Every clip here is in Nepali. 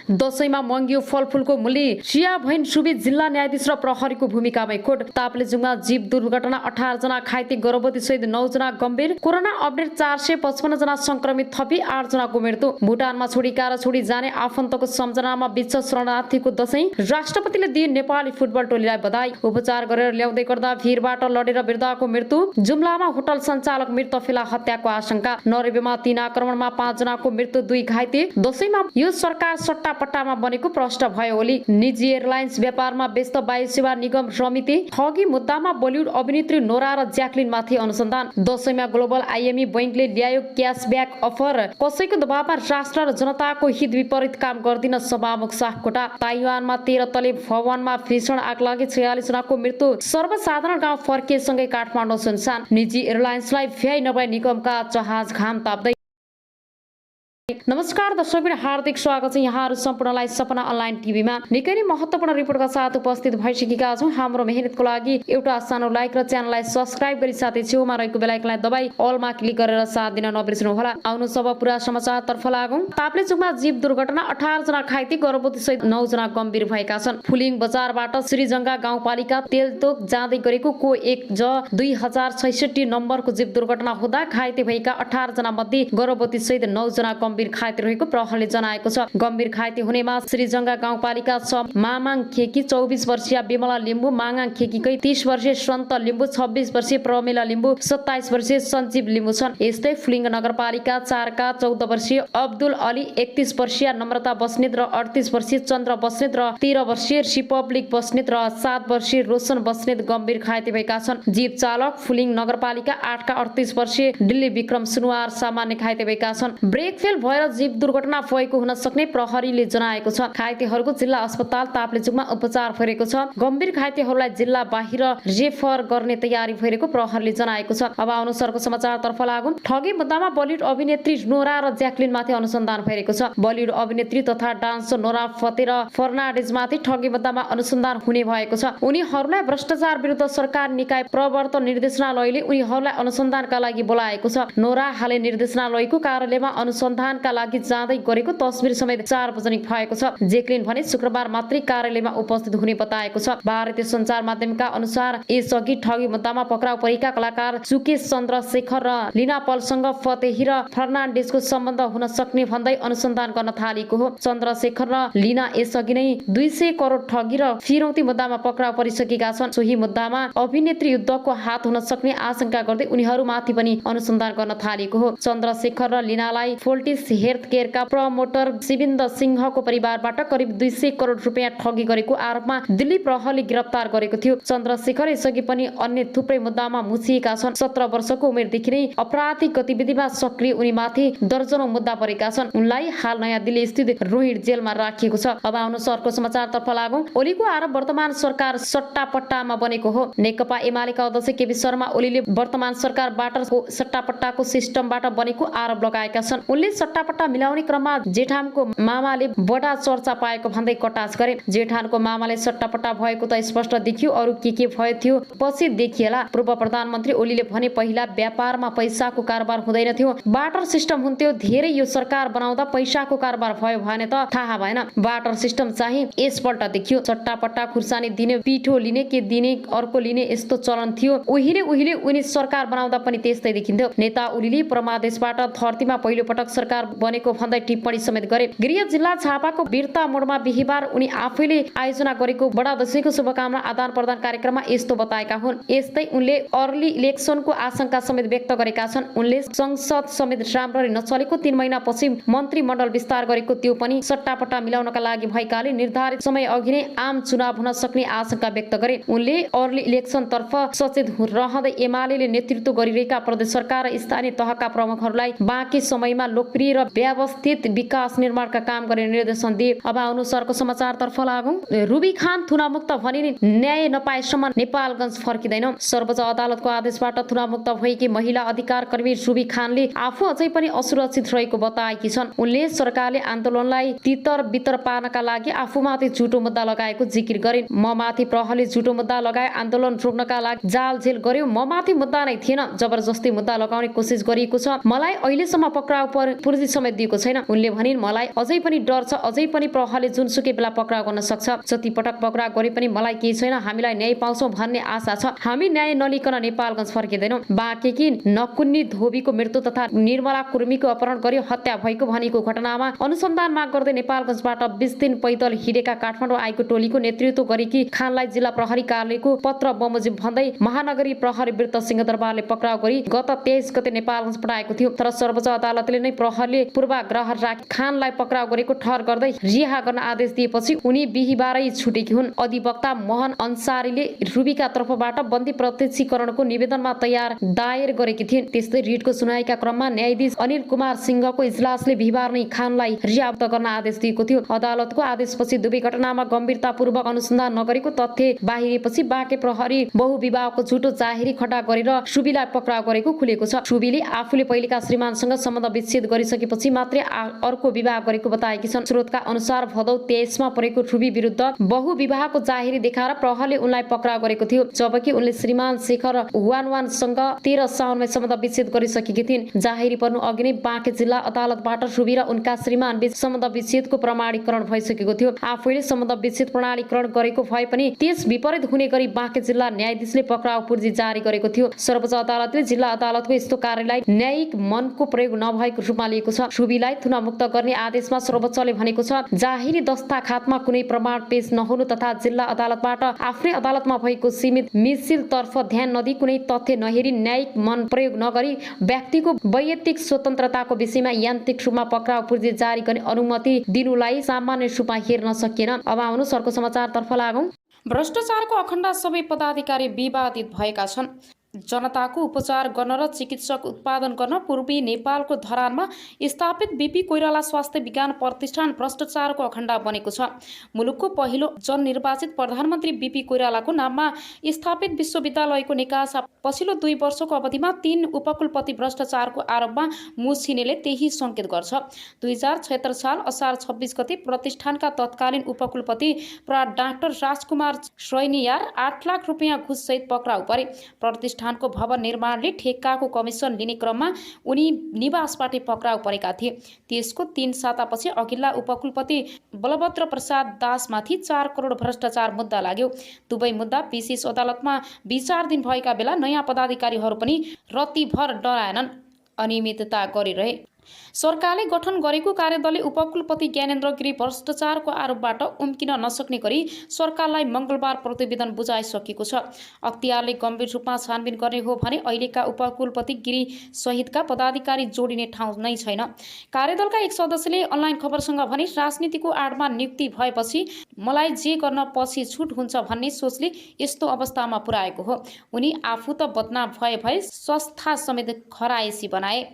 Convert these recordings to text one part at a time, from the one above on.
दशैंमा मंगियो फलफुलको मूल्य। सिया भैन सुबी जिल्ला न्यायाधीश र प्रहरीको भूमिकामै खोट। ताप्लेजुङमा जीव दुर्घटना 18 जना घाइते, गर्भवती सहित 9 जना गम्भीर। कोरोना अपडेट 455 जना संक्रमित थपी 8 जनाको मृत्यु। भुटानमा छोडी कार छोडी जाने आफन्तको सम्झनामा विश्व शरणार्थीको दशैं। राष्ट्रपतिले दिए नेपाली फुटबल टोलीलाई बधाई। उपचार गरेर ल्याउँदै गर्दा भिरबाट लडेर वृद्धाको मृत्यु। जुम्लामा होटल सञ्चालक मृत फेला हत्याको आशंका। नरेबेमा 3 आक्रमणमा 5 जनाको मृत्यु, 2 घाइते। दशैंमा यो सरकार सट्टापट्टामा बनेको प्रश्न भयो ओली। निजी एयरलाइन्स व्यापारमा व्यस्त वायु सेवा निगम समिति। ठगी मुद्दामा बलिउड अभिनेत्री नोरा र ज्याक्लिन माथि अनुसन्धान। दशैंमा ग्लोबल आइएमई बैंकले ल्यायो क्यासब्याक अफर। कसैको दबावमा राष्ट्र र जनताको हित विपरीत काम गर्दिन सभामुख सापकोटा। ताइवानमा 13 तले भवनमा भीषण आग लागे, 46 जनाको मृत्यु। सर्वसाधारण गाउँ फर्किएसँगै काठमाडौँ सुनसान। निजी एयरलाइन्सलाई भ्याइ नभए निगमका जहाज घाम ताप्दै। नमस्कार दर्शकबिन, हार्दिक स्वागत छ यहाँहरू सम्पूर्णलाई सपना अनलाइन टिभीमा। निकै नै महत्त्वपूर्ण रिपोर्टका साथ उपस्थित भइसकेका छौँ। हाम्रो मेहनतको लागि एउटा सानो लाइक र च्यानललाई सब्स्क्राइब गरी साथै छेउमा रहेको बेल आइकनलाई दबाई अलमा क्लिक गरेर साथ दिन नबिर्सनु होला। आउनु सब पुरा समाचारतर्फ लागौँ। ताप्लेजुङमा जीव दुर्घटना 18 जना घाइते, गर्भवती सहित 9 जना गम्भीर भएका छन्। फुलिङ बजारबाट श्रीजंगा गाउँपालिका तेलतोक जाँदै गरेको को 1 ज 2066 नम्बरको जीव दुर्घटना हुँदा घाइते भएका 18 जना मध्ये गर्भवती सहित 9 जना गम्भीर घाइते रहेको प्रहरीले जनाएको छ। गम्भीर घाइते हुनेमा श्रीजंगा गाउँपालिका 6 मामाङ खेकी 24 वर्षीय बिमला लिम्बू, माङाङ खेकीकै 30 वर्षीय सन्त लिम्बू, 26 वर्षीय प्रमिला लिम्बू, 27 वर्षीय सञ्जीव लिम्बू छन्। यस्तै फुलिङ नगरपालिका 4 का 14 वर्षीय अब्दुल अली, 31 वर्षीय नम्रता बस्नेत र 38 वर्षीय चन्द्र बस्नेत र 13 वर्षीय रिपब्लिक बस्नेत र 7 वर्षीय रोशन बस्नेत गम्भीर घाइते भएका छन्। जीव चालक फुलिङ नगरपालिका 8 का 38 वर्षीय दिल्ली विक्रम सुनुवार सामान्य घाइते भएका छन्। ब्रेक फेल भएर जीव दुर्घटना भएको हुन सक्ने प्रहरीले जनाएको छ। घाइतेहरूको जिल्ला अस्पताल ताप्लेजुङमा उपचार भइरहेको छ। गम्भीर घाइतेहरूलाई जिल्ला बाहिर रेफर गर्ने तयारी भइरहेको प्रहरीले जनाएको छ। अब अनुसारको समाचारतर्फ लागौँ। ठगी मुद्दामा बलिउड अभिनेत्री नोरा र ज्याक्लिन माथि अनुसन्धान भइरहेको छ। बलिउड अभिनेत्री तथा डान्सर नोरा फते र फर्नान्डेज माथि ठगी मुद्दामा अनुसन्धान हुने भएको छ। उनीहरूलाई भ्रष्टाचार विरुद्ध सरकार निकाय प्रवर्तन निर्देशनालयले उनीहरूलाई अनुसन्धानका लागि बोलाएको छ। नोरा हालै निर्देशनालयको कार्यालयमा अनुसन्धानका लागि जाँदै गरेको तस्बिर समेत सार्वजनिक भएको छ। जेक्लिन भने शुक्रबार मात्रै कार्यालयमा उपस्थित हुने बताएको छ। भारतीय सञ्चार माध्यमका अनुसार यसअघि ठगी मुद्दामा पक्राउ परेका कलाकार सुकेश चन्द्रशेखर र लिना पलसँग फतेही र फर्नान्डेजको सम्बन्ध हुन सक्ने भन्दै अनुसन्धान गर्न थालेको हो। चन्द्रशेखर र लिना यसअघि नै 200 करोड ठगी र फिरौती मुद्दामा पक्राउ परिसकेका छन्। सोही मुद्दामा अभिनेत्री युद्धको हात हुन सक्ने आशंका गर्दै उनीहरूमाथि पनि अनुसन्धान गर्न थालेको हो। चन्द्रशेखर र लिनालाई फोल्टिस हेल्थ केयरका प्रमोटर शिविन्द सिंहको परिवारबाट करिब 200 करोड रुपियाँ ठगी गरेको आरोपमा दिल्ली प्रहरीले गिरफ्तार गरेको थियो। चन्द्रशेखर यसअघि पनि अन्य थुप्रै मुद्दामा मुछिएका छन्। 17 वर्षको उमेरदेखि नै अपराधिक गतिविधिमा सक्रिय उनीमाथि दर्जनौं मुद्दा परेका छन्। उनलाई हाल नयाँ दिल्ली स्थित रोहिड जेलमा राखिएको छ। अब आउनु अर्को समाचारतर्फ लागौँ। ओलीको आरोप वर्तमान सरकार सट्टापट्टामा बनेको हो। नेकपा एमालेका अध्यक्ष केपी शर्मा ओलीले वर्तमान सरकारबाट सट्टापट्टाको सिस्टमबाट बनेको आरोप लगाएका छन्। उनले सट्टापट्टा मिलाउने क्रममा जेठानको मामाले बडा चर्चा पाएको भन्दै कटास गरे। जेठानको मामाले सट्टापट्टा भएको त स्पष्ट देखियो, अरू के भयो थियो पछि देखिएला। पूर्व प्रधानमन्त्री ओलीले भने पहिला व्यापारमा पैसाको कारोबार हुँदैन थियो, बाटर सिस्टम हुन्थ्यो। धेरै यो सरकार बनाउँदा पैसाको कारोबार भयो भने त थाहा भएन। बाटर सिस्टम चाहिँ यसपल्ट देखियो। सट्टापट्टा खुर्सानी दिने, पिठो लिने, के दिने अर्को लिने यस्तो चलन थियो। उहिले उनी सरकार बनाउँदा पनि त्यस्तै देखिन्थ्यो। नेता ओलीले परमादेशबाट धरतीमा पहिलो पटक सरकार बनेको भन्दै टिप्पणी समेत गरे। गृह जिल्ला झापाको वीरता मोडमा बिहीबार उनी आफैले आयोजना गरेको बडा दशैंको शुभकामना आदान प्रदान कार्यक्रममा यस्तो बताएका हुन्। यस्तै उनले अर्ली इलेक्सनको आशंका समेत व्यक्त गरेका छन्। उनले संसद समेत राम्ररी नचलेको 3 महिनापछि मन्त्रीमण्डल विस्तार गरेको त्यो पनि सट्टापट्टा मिलाउनका लागि भएकाले निर्धारित समय अघि नै आम चुनाव हुन सक्ने आशंका व्यक्त गरे। उनले अर्ली इलेक्सन तर्फ सचेत रहँदै एमालेले नेतृत्व गरिरहेका प्रदेश सरकार र स्थानीय तहका प्रमुखहरूलाई बाँकी समयमा लोकप्रिय र व्यवस्थित विकास निर्माणका काम गर्ने निर्देशन दिए। अब आउनु सरको समाचारतर्फ लागौँ। रुबी खान थुनामुक्त भनिने न्याय नपाएसम्म नेपालगञ्ज फर्किँदैन। सर्वोच्च अदालतको आदेशबाट थुनामुक्त भएकी महिला अधिकार कर्मी रुबी खानले आफू अझै पनि असुरक्षित रहेको बताएकी छन्। उनले सरकारले आन्दोलनलाई तितर बितर पार्नका लागि आफूमाथि झुटो मुद्दा लगाएको जिकिर गरिन्। म माथि प्रहरीले झुटो मुद्दा लगाए, आन्दोलन रोक्नका लागि जाल जेल गर्यो। म माथि मुद्दा नै थिएन, जबरजस्ती मुद्दा लगाउने कोसिस गरिएको छ। मलाई अहिलेसम्म पक्राउ पुर्जी समेत दिएको छैन। उनले भनिन्, मलाई अझै पनि डर छ, अझै पनि प्रहरीले जुनसुकै बेला पक्राउ गर्न सक्छ। जति पटक पक्राउ गरे पनि मलाई केही छैन, हामीलाई न्याय पाउँछौँ भन्ने आशा छ। हामी न्याय नलिकन नेपालगञ्ज फर्किँदैनौँ। बाँकेकी नकुन्नी धोबीको मृत्यु तथा निर्मला कुर्मीको अपहरण गरी हत्या भएको भनेको घटनामा अनुसन्धान माग गर्दै नेपालगञ्जबाट 20 दिन पैदल हिँडेका काठमाडौँ आएको टोलीको नेतृत्व गरेकी खानलाई जिल्ला प्रहरी कार्यालयको पत्र बमोजिम भन्दै महानगरी प्रहरी वृत्त सिंहदरबारले पक्राउ गरी गत 23 गते नेपालगञ्ज पठाएको थियो। तर सर्वोच्च अदालतले नै प्रहरीले पूर्वाग्रह राखी खानलाई पक्राउ गरेको ठहर गर्दै रिहा गर्न आदेश दिएपछि उनी बिहीबारै छुटेकी हुन्। अधिवक्ता मोहन अन्सारीले रुबीका तर्फबाट बन्दी प्रत्यक्षीकरणको निवेदनमा दायर गरेकी थिइन्। त्यस्तै रिटको सुनवाईका क्रममा न्यायाधीश अनिल कुमार सिंहको इजलासले बिहीबार नै खानलाई रिहामुक्त गर्न आदेश दिएको थियो। अदालतको आदेशपछि दुवै घटनामा गम्भीरतापूर्वक अनुसन्धान नगरेको तथ्य बाहिरिएपछि बाँके प्रहरी बहुविवाहको झुटो जाहेरी खड्डा गरेर सुबीलाई पक्राउ गरेको खुलेको छ। सुबीले आफूले पहिलेका श्रीमानसँग सम्बन्ध विच्छेद गरिसकेपछि मात्रै अर्को विवाह गरेको बताएकी छन्। स्रोतका अनुसार भदौ 23 मा परेको सुबी विरुद्ध बहुविवाहको जाहेरी देखाएर प्रहरीले उनलाई पक्राउ गरेको थियो, जबकि उनले श्रीमान शेखर वानवानसँग 13 साउनमा सम्बन्ध विच्छेद गरिसकेकी थिइन्। जाहेरी पर्नु अघि नै बाँके जिल्ला अदालतबाट सुबी र उनका श्रीमान बीच सम्बन्ध विच्छेदको प्रमाणीकरण भइसकेको थियो। आफैले सम्बन्ध विच्छेद प्रमाणीकरण गरेको भए पनि त्यस विपरीत हुने गरी बाँके जिल्ला न्यायाधीशले पक्राउ पूर्जी जारी गरेको थियो। सर्वोच्च अदालतले जिल्ला अदालतको यस्तो कार्यलाई न्यायिक मनको प्रयोग नभएको रूपमा लिएको छ। सुबीलाई थुनामुक्त गर्ने आदेशमा सर्वोच्चले भनेको छ, जाहेरी दस्ताखातमा कुनै प्रमाण पेश नहुनु तथा जिल्ला अदालतबाट आफ्नै अदालतमा भएको सीमित मिलतर्फ ध्यान नदिई कुनै तथ्य नहेरी न्यायिक मन प्रयोग नगरी व्यक्तिको वैयक्तिक स्वतन्त्रताको विषयमा यान्त्रिक रूपमा पक्राउ पूर्जी जारी गर्ने अनुमति दिनुलाई सामान्य रूपमा हेर्न सकिएन। अब आउनुहोस् अर्को समाचारतर्फ लागौं। भ्रष्टाचारको अखण्ड सबै पदाधिकारी विवादित भएका छन्। जनताको उपचार गर्न र चिकित्सक उत्पादन गर्न पूर्वी नेपालको धरानमा स्थापित बीपी कोइराला स्वास्थ्य विज्ञान प्रतिष्ठान भ्रष्टाचारको अखण्ड बनेको छ। मुलुकको पहिलो जननिर्वाचित प्रधानमन्त्री बीपी कोइरालाको नाममा स्थापित विश्वविद्यालयको निकासा पछिल्लो 2 वर्षको अवधिमा 3 उपकुलपति भ्रष्टाचारको आरोपमा मुछिनेले त्यही संकेत गर्छ। 2076 साल असार 26 गते प्रतिष्ठानका तत्कालीन उपकुलपति डाक्टर राजकुमार श्रैनियार 8 लाख रुपियाँ घुससहित पक्राउ परे। प्रतिष्ठानको भवन निर्माणले ठेक्काको कमिसन लिने क्रममा उनी निवासबाटै पक्राउ परेका थिए। त्यसको 3 सातापछि अघिल्ला उपकुलपति बलभद्र प्रसाद दासमाथि 4 करोड भ्रष्टाचार मुद्दा लाग्यो। दुवै मुद्दा विशेष अदालतमा विचाराधीन भएका बेला नयाँ पदाधिकारीहरू पनि रत्तिभर डराएनन्, अनियमितता गरिरहे। सरकारले गठन गरेको कार्यदलले उपकुलपति ज्ञानेन्द्र गिरी भ्रष्टाचारको आरोपबाट उम्किन नसक्ने गरी सरकारलाई मंगलबार प्रतिवेदन बुझाइसकेको छ। अख्तियारले गम्भीर रूपमा छानबिन गर्ने हो भने अहिलेका उपकुलपति गिरी सहितका पदाधिकारी जोडिने ठाउँ नै छैन। कार्यदलका एक सदस्यले अनलाइन खबरसँग भने, राजनीतिको आडमा नियुक्ति भएपछि मलाई जे गर्न पछि छुट हुन्छ भन्ने सोचले यस्तो अवस्थामा पुर्याएको हो। उनी आफू त बदनाम भए संस्था समेत खराएसी बनाए।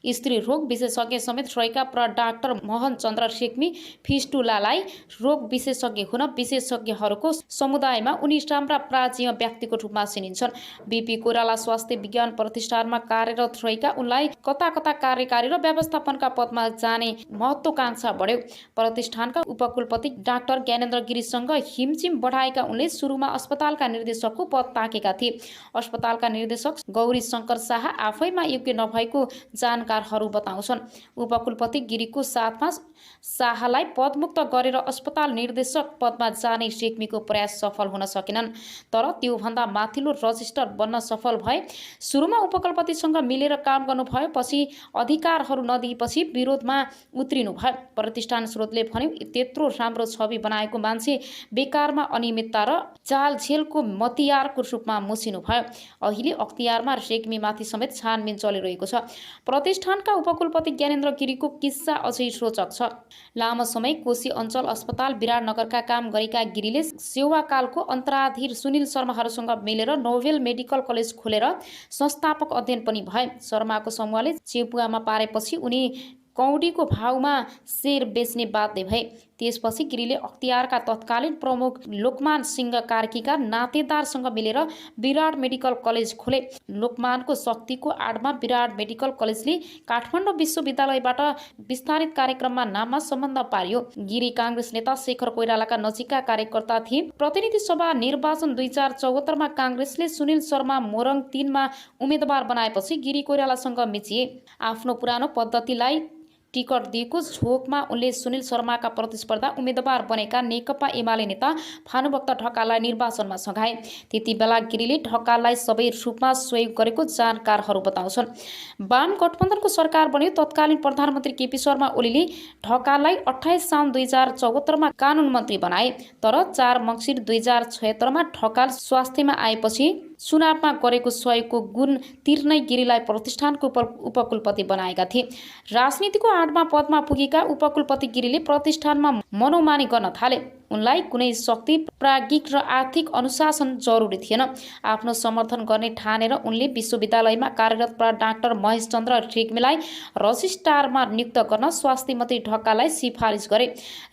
स्त्री रोग विशेषज्ञ समेत रहेका डाक्टर मोहन चन्द्र रेग्मी फिस्टुलालाई रोग विशेषज्ञ हुन विशेषज्ञहरूको समुदायमा उनी राम्रा प्राचीन व्यक्तिको रूपमा चिनिन्छन्। बीपी कोइराला स्वास्थ्य विज्ञान प्रतिष्ठानमा कार्यरत रहेका उनलाई कता कता कार्यकारी र व्यवस्थापनका पदमा जाने महत्वाकांक्षा बढ्यो। प्रतिष्ठानका उपकुलपति डाक्टर ज्ञानेन्द्र गिरीसँग हिमचिम बढाएका उनले सुरुमा अस्पतालका निर्देशकको पद ताकेका थिए। अस्पतालका निर्देशक गौरी शंकर शाह आफैमा योग्य नभएको जानकारहरू बताउँछन्। उपकुलपति गिरीको साथमा शाहलाई पदमुक्त गरेर अस्पताल निर्देशक पदमा जाने रेग्मीको प्रयास सफल हुन सकेनन्। तर त्योभन्दा माथिल्लो रजिस्टर बन्न सफल भए। सुरुमा उपकुलपतिसँग मिलेर काम गर्नुभयो, पछि अधिकारहरू नदिएपछि विरोधमा उत्रिनु भयो। प्रतिष्ठान स्रोतले भन्यो, त्यत्रो राम्रो छवि बनाएको मान्छे बेकारमा अनियमितता र चालझेलको मतियारको रूपमा मुछिनु भयो। अहिले अख्तियारमा रेग्मीमाथि समेत छानबिन चलिरहेको छ। प्रतिष्ठानका उपकुलपति ज्ञानेन्द्र गिरीको किस्सा अझै रोचक छ। लामो समय कोशी अञ्चल अस्पताल विराटनगरका काम गरेका गिरीले सेवाकालको अन्तराधीर सुनिल शर्माहरूसँग मिलेर नोभेल मेडिकल कलेज खोलेर संस्थापक अध्ययन पनि भए। शर्माको समूहले चेपुवामा पारेपछि उनी कौडीको भावमा शेर बेच्ने बाध्य भए। त्यसपछि गिरीले अख्तियारका तत्कालीन प्रमुख लोकमान सिंह कार्कीका नातेदारसँग मिलेर विराट मेडिकल कलेज खोले। लोकमानको शक्तिको आडमा विराट मेडिकल कलेजले काठमाडौँ विश्वविद्यालयबाट विस्तारित कार्यक्रममा नाममा सम्बन्ध पार्यो। गिरी काङ्ग्रेस नेता शेखर कोइरालाका नजिकका कार्यकर्ता थिए। प्रतिनिधि सभा निर्वाचन 2074 मा काङ्ग्रेसले सुनिल शर्मा मोरङ 3 मा उम्मेदवार बनाएपछि गिरी कोइरालासँग मिचिए। आफ्नो पुरानो पद्धतिलाई टिकट दिएको झोकमा उनले सुनिल शर्माका प्रतिस्पर्धा उम्मेदवार बनेका नेकपा एमाले नेता भानुभक्त ढकाललाई निर्वाचनमा सघाए। त्यति बेला गिरीले ढकाललाई सबै रूपमा सहयोग गरेको जानकारहरू बताउँछन्। वाम गठबन्धनको सरकार बन्यो। तत्कालीन प्रधानमन्त्री केपी शर्मा ओलीले ढकाललाई 28 साउन 2074 कानुन मन्त्री बनाए। तर 4 मङ्सिर 2076 ढकाल स्वास्थ्यमा आएपछि चुनावमा गरेको सहयोगको गुण तिर्नै गिरीलाई प्रतिष्ठानको उपकुलपति बनाएका थिए। राजनीतिको आडमा पदमा पुगेका उपकुलपति गिरीले प्रतिष्ठानमा मनोमानी गर्न थाले। उनलाई कुनै शक्ति, प्राज्ञिक र आर्थिक अनुशासन जरुरी थिएन। आफ्नो समर्थन गर्ने ठानेर उनले विश्वविद्यालयमा कार्यरत डाक्टर महेश चन्द्र रेग्मीलाई रजिस्ट्रारमा नियुक्त गर्न स्वास्थ्य मन्त्री ढकाललाई सिफारिस गरे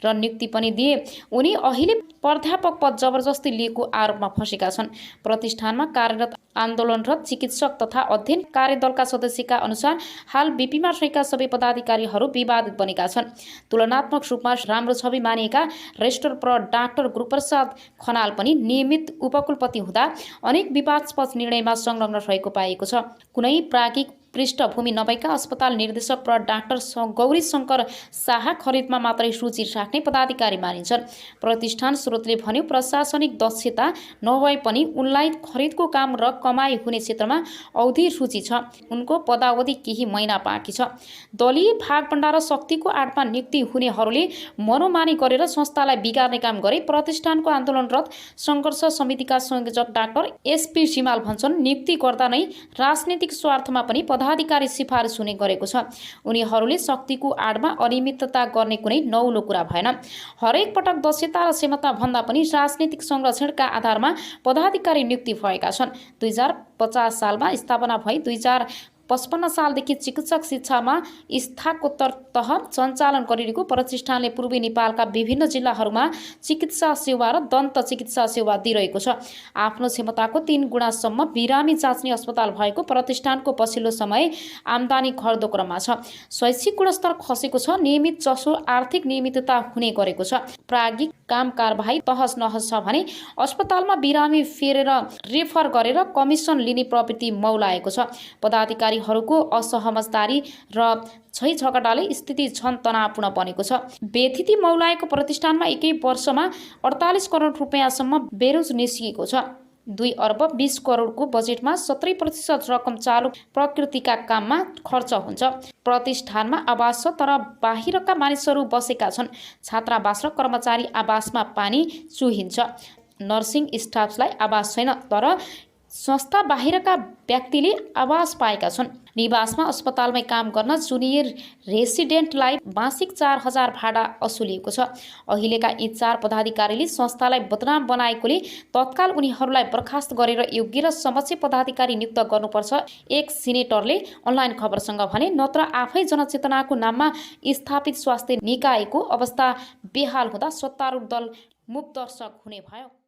र नियुक्ति पनि दिए। उनी अहिले प्राध्यापक पद जबरजस्ती लिएको आरोपमा फँसेका छन्। प्रतिष्ठानमा कार्यरत आन्दोलनरत चिकित्सक तथा अध्ययन कार्यदलका सदस्यका अनुसार हाल बीपीमा रहेका सबै पदाधिकारीहरू विवादित बनेका छन्। तुलनात्मक रूपमा राम्रो छवि मानिएका रेजिस्ट्रार डाक्टर गुरुप्रसाद खनाल पनि नियमित उपकुलपति हुँदा अनेक विवादास्पद निर्णयमा संलग्न रहेको पाइएको छ। कुनै प्राज्ञिक पृष्ठभूमि नभएका अस्पताल निर्देशक डाक्टर गौरी शङ्कर शाह खरिदमा मात्रै रुचि राख्ने पदाधिकारी मानिन्छन्। प्रतिष्ठान स्रोतले भन्यो प्रशासनिक दक्षता नभए पनि उनलाई खरिदको काम र कमाई हुने क्षेत्रमा औधी रुचि छ। उनको पदावधि केही महिना बाँकी छ। दलीय भागभण्डा र शक्तिको आडमा नियुक्ति हुनेहरूले मनोमानी गरेर संस्थालाई बिगार्ने काम गरे। प्रतिष्ठानको आन्दोलनरत सङ्घर्ष समितिका संयोजक डाक्टर एसपी सिमाल भन्छन् नियुक्ति गर्दा नै राजनीतिक स्वार्थमा पनि पदाधिकारी सिफारिस हुने गरेको छ। उनीहरूले शक्तिको आडमा अनियमितता गर्ने कुनै नौलो कुरा भएन। हरेक पटक दक्षता र क्षमता भन्दा पनि राजनीतिक संरक्षणका आधारमा पदाधिकारी नियुक्ति भएका छन्। 2050 सालमा स्थापना भई 2055 सालदेखि चिकित्सक शिक्षामा स्नातकोत्तर तह सञ्चालन गरिरहेको प्रतिष्ठानले पूर्वी नेपालका विभिन्न जिल्लाहरूमा चिकित्सा सेवा र दन्त चिकित्सा सेवा दिइरहेको छ। आफ्नो क्षमताको 3 गुणासम्म बिरामी जाँच्ने अस्पताल भएको प्रतिष्ठानको पछिल्लो समय आम्दानी घट्दो क्रममा छ। शैक्षिक गुणस्तर खसेको छ। नियमित जसो आर्थिक नियमितता हुने गरेको छ। प्राज्ञिक काम कारबाही तहस नहस छ भने अस्पतालमा बिरामी फेरेर रेफर गरेर कमिसन लिने प्रवृत्ति मौलाएको छ। पदाधिकारीहरूको असहमतदारी र झैझगडाले स्थिति झन तनावपूर्ण बनेको छ। बेथिति मौलाएको प्रतिष्ठानमा एकै वर्षमा 48 करोड रुपियाँसम्म बेरोज निस्किएको छ। 2 अर्ब 20 करोडको बजेटमा 70% रकम चालु प्रकृतिका काममा खर्च हुन्छ। प्रतिष्ठानमा आवास छ तर बाहिरका मानिसहरू बसेका छन्। छात्रावास र कर्मचारी आवासमा पानी चुहिन्छ। नर्सिङ स्टाफलाई आवास छैन तर संस्था बाहिरका व्यक्तिले आवास पाएका छन्। निवासमा अस्पतालमै काम गर्न जुनियर रेसिडेन्टलाई मासिक 4000 भाडा असुलिएको छ। अहिलेका यी 4 पदाधिकारीले संस्थालाई बदनाम बनाएकोले तत्काल उनीहरूलाई बर्खास्त गरेर योग्य र समक्ष पदाधिकारी नियुक्त गर्नुपर्छ। एक सिनेटरले अनलाइन खबरसँग भने नत्र आफै जनचेतनाको नाममा स्थापित स्वास्थ्य निकायको अवस्था बेहाल हुँदा सत्तारूढ दल मूक दर्शक हुने भयो।